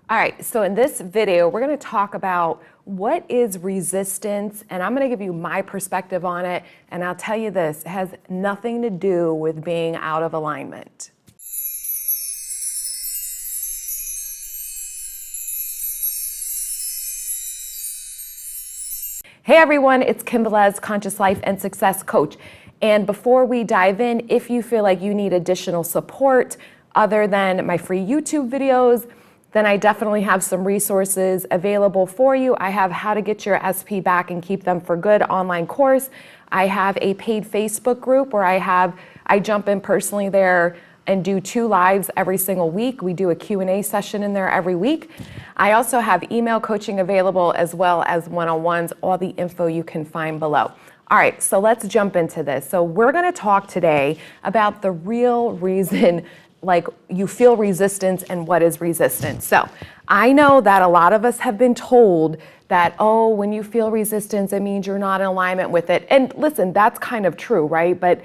All right, so in this video, we're going to talk about what is resistance, and I'm going to give you my perspective on it, and I'll tell you this, it has nothing to do with being out of alignment. Hey everyone, it's Velez, Conscious Life and Success Coach. And before we dive in, if you feel like you need additional support other than my free YouTube videos, then I definitely have some resources available for you. I have How to Get Your SP Back and Keep Them for Good online course. I have a paid Facebook group where I jump in personally there and do 2 lives every single week. We do a Q&A session in there every week. I also have email coaching available as well as one-on-ones, all the info you can find below. All right, so let's jump into this. So we're gonna talk today about the real reason like you feel resistance and what is resistance. So I know that a lot of us have been told that, oh, when you feel resistance, it means you're not in alignment with it. And listen, that's kind of true, right? But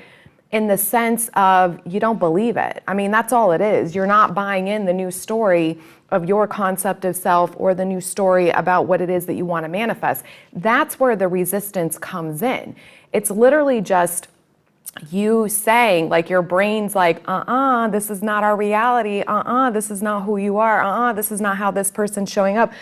in the sense of you don't believe it. I mean, that's all it is. You're not buying in the new story of your concept of self or the new story about what it is that you want to manifest. That's where the resistance comes in. It's literally just you saying, like your brain's like, this is not our reality. This is not who you are. This is not how this person's showing up.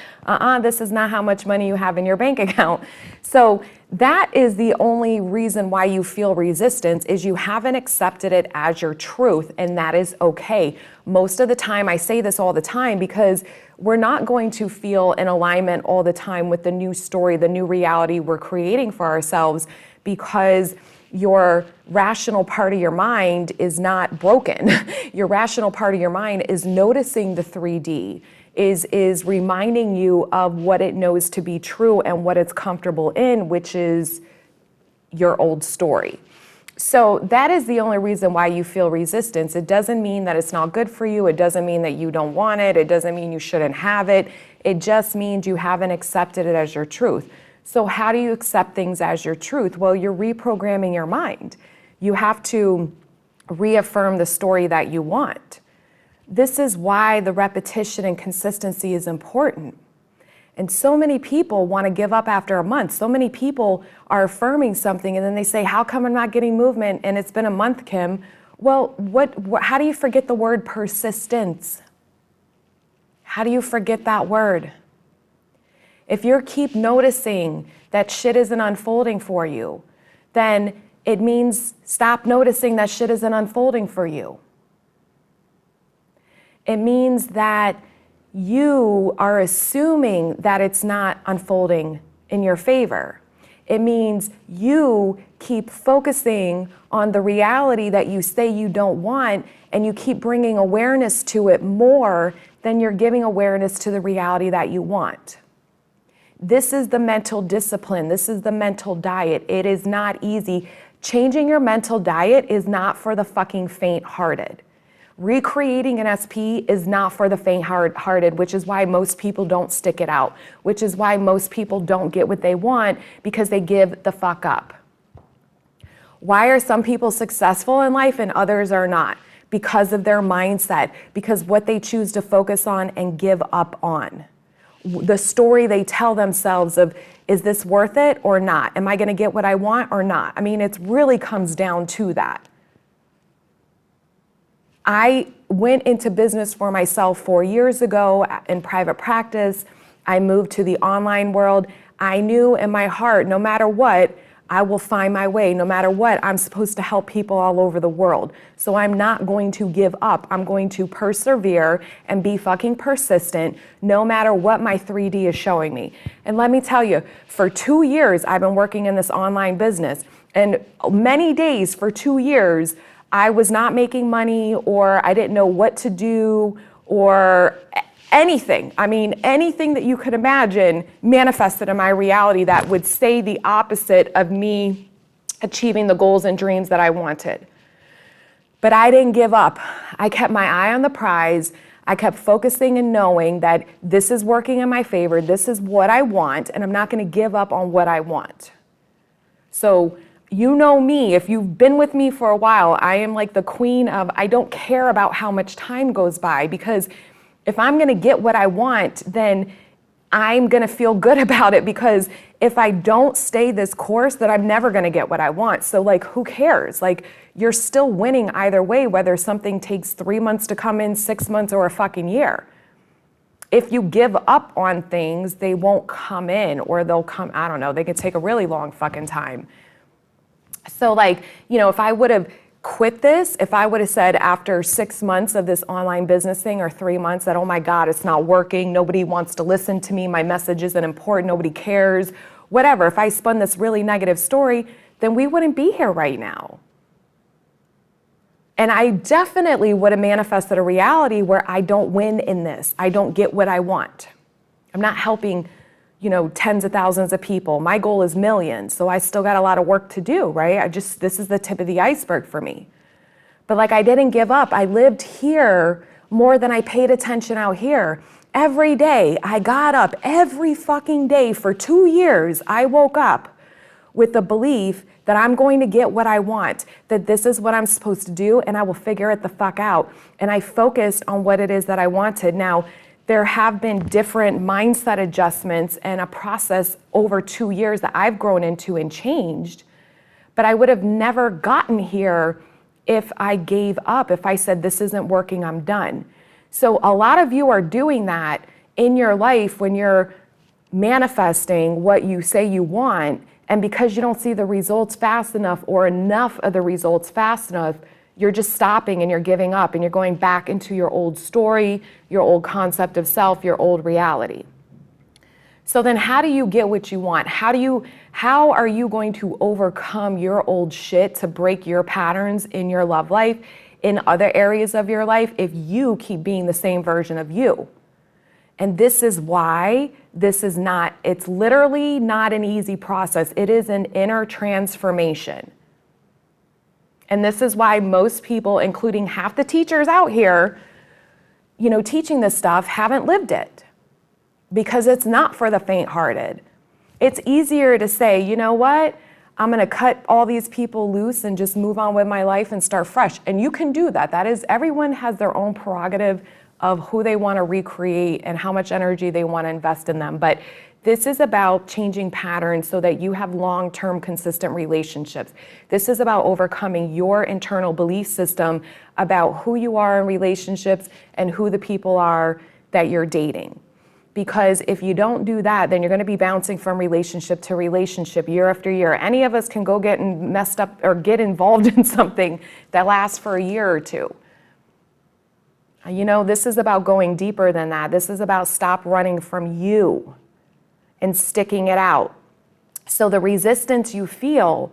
This is not how much money you have in your bank account. So that is the only reason why you feel resistance, is you haven't accepted it as your truth, and that is okay. Most of the time, I say this all the time, because we're not going to feel in alignment all the time with the new story, the new reality we're creating for ourselves, because your rational part of your mind is not broken. Your rational part of your mind is noticing the 3D, is reminding you of what it knows to be true and what it's comfortable in, which is your old story. So that is the only reason why you feel resistance. It doesn't mean that it's not good for you. It doesn't mean that you don't want it. It doesn't mean you shouldn't have it. It just means you haven't accepted it as your truth. So how do you accept things as your truth? Well, you're reprogramming your mind. You have to reaffirm the story that you want. This is why the repetition and consistency is important. And so many people want to give up after a month. So many people are affirming something and then they say, how come I'm not getting movement? And it's been a month, Kim. Well, how do you forget the word persistence? How do you forget that word? If you keep noticing that shit isn't unfolding for you, then it means stop noticing that shit isn't unfolding for you. It means that you are assuming that it's not unfolding in your favor. It means you keep focusing on the reality that you say you don't want, and you keep bringing awareness to it more than you're giving awareness to the reality that you want. This is the mental discipline. This is the mental diet. It is not easy. Changing your mental diet is not for the fucking faint-hearted. Recreating an SP is not for the faint-hearted, which is why most people don't stick it out, which is why most people don't get what they want, because they give the fuck up. Why are some people successful in life and others are not? Because of their mindset, because what they choose to focus on and give up on. The story they tell themselves of, is this worth it or not? Am I going to get what I want or not? I mean, it really comes down to that. I went into business for myself 4 years ago in private practice. I moved to the online world. I knew in my heart, no matter what, I will find my way. No matter what, I'm supposed to help people all over the world. So I'm not going to give up. I'm going to persevere and be fucking persistent no matter what my 3D is showing me. And let me tell you, for 2 years, I've been working in this online business. And many days for 2 years, I was not making money, or I didn't know what to do, or anything. I mean, anything that you could imagine manifested in my reality that would say the opposite of me achieving the goals and dreams that I wanted. But I didn't give up. I kept my eye on the prize. I kept focusing and knowing that this is working in my favor. This is what I want, and I'm not going to give up on what I want. So you know me, if you've been with me for a while, I am like the queen of, I don't care about how much time goes by, because If I'm going to get what I want, then I'm going to feel good about it, because if I don't stay this course, then I'm never going to get what I want. So like, who cares? Like, you're still winning either way, whether something takes 3 months to come in, 6 months, or a fucking year. If you give up on things, they won't come in, or they'll come, I don't know, they could take a really long fucking time. So like, if I would have quit this, if I would have said after 6 months of this online business thing, or 3 months, that, oh my God, it's not working, nobody wants to listen to me, my message isn't important, nobody cares, whatever, if I spun this really negative story, then we wouldn't be here right now. And I definitely would have manifested a reality where I don't win in this. I don't get what I want. I'm not helping, tens of thousands of people. My goal is millions, so I still got a lot of work to do, right? This is the tip of the iceberg for me. But like, I didn't give up. I lived here more than I paid attention out here. Every day, I got up every fucking day for 2 years. I woke up with the belief that I'm going to get what I want, that this is what I'm supposed to do, and I will figure it the fuck out. And I focused on what it is that I wanted. Now, there have been different mindset adjustments and a process over 2 years that I've grown into and changed, but I would have never gotten here if I gave up, if I said, this isn't working, I'm done. So a lot of you are doing that in your life when you're manifesting what you say you want, and because you don't see the results fast enough, or enough of the results fast enough, you're just stopping and you're giving up, and you're going back into your old story, your old concept of self, your old reality. So then how do you get what you want? How are you going to overcome your old shit to break your patterns in your love life, in other areas of your life, if you keep being the same version of you? And this is why it's literally not an easy process. It is an inner transformation. And this is why most people, including half the teachers out here, teaching this stuff, haven't lived it. Because it's not for the faint-hearted. It's easier to say, you know what? I'm going to cut all these people loose and just move on with my life and start fresh. And you can do that. Everyone has their own prerogative of who they want to recreate and how much energy they want to invest in them. But this is about changing patterns so that you have long-term consistent relationships. This is about overcoming your internal belief system about who you are in relationships and who the people are that you're dating. Because if you don't do that, then you're going to be bouncing from relationship to relationship year after year. Any of us can go get messed up or get involved in something that lasts for a year or two. This is about going deeper than that. This is about stop running from you and sticking it out. So the resistance you feel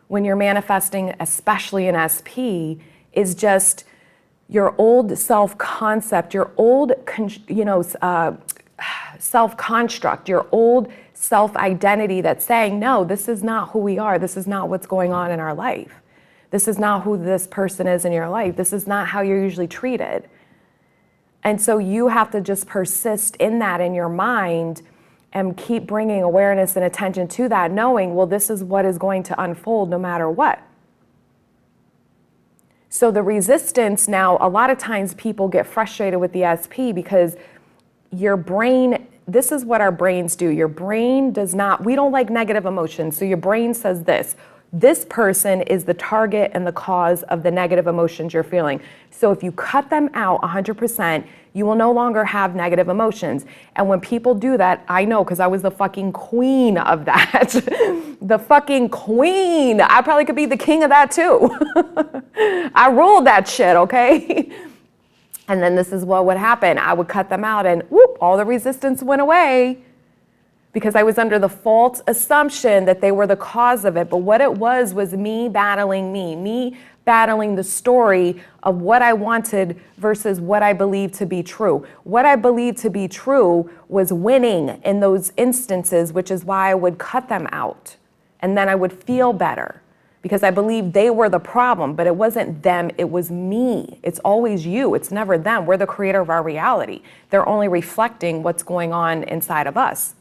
when you're manifesting, especially in SP, is just your old self-concept, your old, self-construct, your old self-identity that's saying, no, this is not who we are. This is not what's going on in our life. This is not who this person is in your life. This is not how you're usually treated. And so you have to just persist in that in your mind and keep bringing awareness and attention to that, knowing, well, this is what is going to unfold no matter what. So the resistance now, a lot of times people get frustrated with the SP because your brain, this is what our brains do. Your brain we don't like negative emotions. So your brain says this person is the target and the cause of the negative emotions you're feeling. So if you cut them out 100%, you will no longer have negative emotions. And when people do that, I know, because I was the fucking queen of that. The fucking queen. I probably could be the king of that too. I ruled that shit, okay? And then this is what would happen. I would cut them out and whoop, all the resistance went away. Because I was under the false assumption that they were the cause of it. But what it was me battling me battling the story of what I wanted versus what I believed to be true. What I believed to be true was winning in those instances, which is why I would cut them out. And then I would feel better because I believed they were the problem, but it wasn't them, it was me. It's always you, it's never them. We're the creator of our reality. They're only reflecting what's going on inside of us.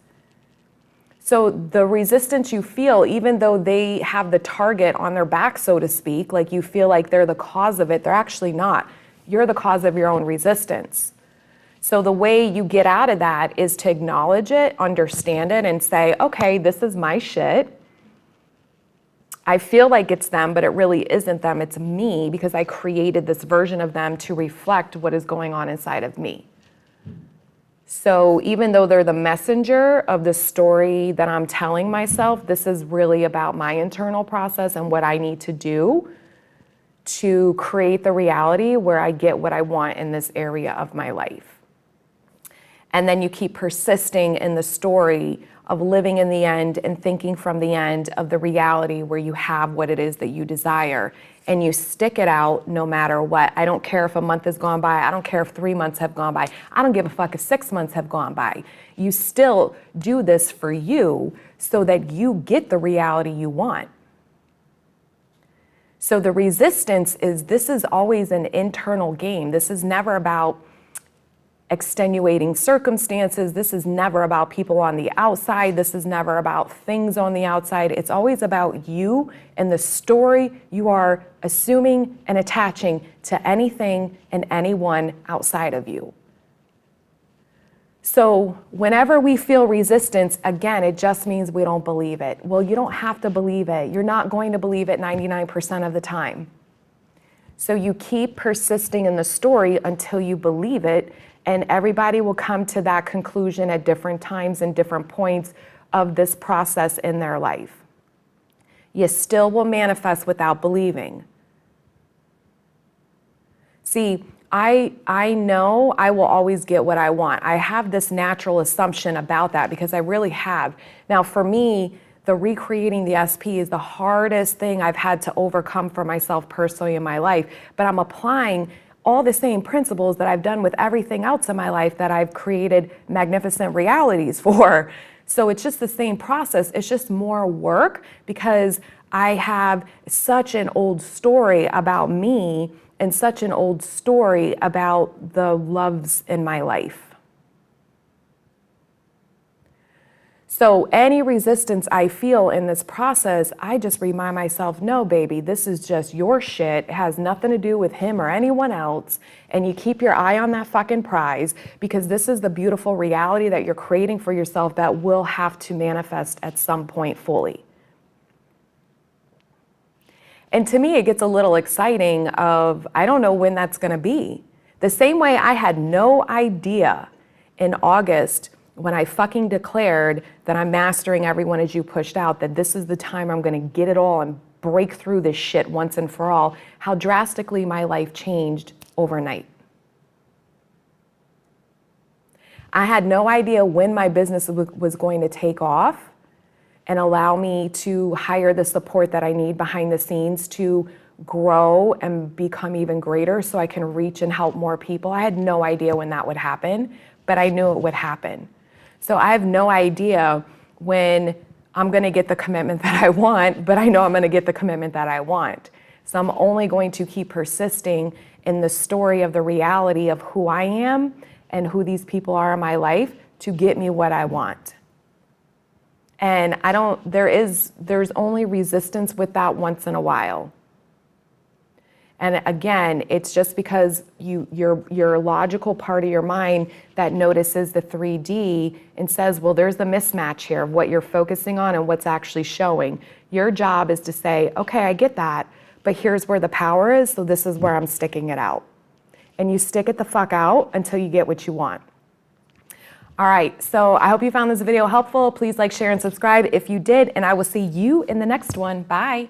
So the resistance you feel, even though they have the target on their back, so to speak, like you feel like they're the cause of it, they're actually not. You're the cause of your own resistance. So the way you get out of that is to acknowledge it, understand it, and say, okay, this is my shit. I feel like it's them, but it really isn't them, it's me, because I created this version of them to reflect what is going on inside of me. So even though they're the messenger of the story that I'm telling myself, this is really about my internal process and what I need to do to create the reality where I get what I want in this area of my life. And then you keep persisting in the story of living in the end and thinking from the end of the reality where you have what it is that you desire. And you stick it out no matter what. I don't care if a month has gone by. I don't care if 3 months have gone by. I don't give a fuck if 6 months have gone by. You still do this for you so that you get the reality you want. So the resistance is, this is always an internal game. This is never about extenuating circumstances. This is never about people on the outside. This is never about things on the outside. It's always about you and the story you are assuming and attaching to anything and anyone outside of you. So whenever we feel resistance, again, it just means we don't believe it. Well, you don't have to believe it. You're not going to believe it 99% of the time. So you keep persisting in the story until you believe it, and everybody will come to that conclusion at different times and different points of this process in their life. You still will manifest without believing. See, I know I will always get what I want. I have this natural assumption about that because I really have. Now, for me, the recreating the SP is the hardest thing I've had to overcome for myself personally in my life, but I'm applying all the same principles that I've done with everything else in my life that I've created magnificent realities for. So it's just the same process. It's just more work because I have such an old story about me and such an old story about the loves in my life. So any resistance I feel in this process, I just remind myself, no, baby, this is just your shit. It has nothing to do with him or anyone else. And you keep your eye on that fucking prize because this is the beautiful reality that you're creating for yourself that will have to manifest at some point fully. And to me, it gets a little exciting of, I don't know when that's gonna be. The same way I had no idea in August when I fucking declared that I'm mastering everyone as you pushed out, that this is the time I'm gonna get it all and break through this shit once and for all, how drastically my life changed overnight. I had no idea when my business was going to take off and allow me to hire the support that I need behind the scenes to grow and become even greater so I can reach and help more people. I had no idea when that would happen, but I knew it would happen. So I have no idea when I'm gonna get the commitment that I want, but I know I'm gonna get the commitment that I want. So I'm only going to keep persisting in the story of the reality of who I am and who these people are in my life to get me what I want. And there's only resistance with that once in a while. And again, it's just because your logical part of your mind that notices the 3D and says, well, there's the mismatch here of what you're focusing on and what's actually showing. Your job is to say, okay, I get that, but here's where the power is, so this is where I'm sticking it out. And you stick it the fuck out until you get what you want. All right, so I hope you found this video helpful. Please like, share, and subscribe if you did, and I will see you in the next one. Bye.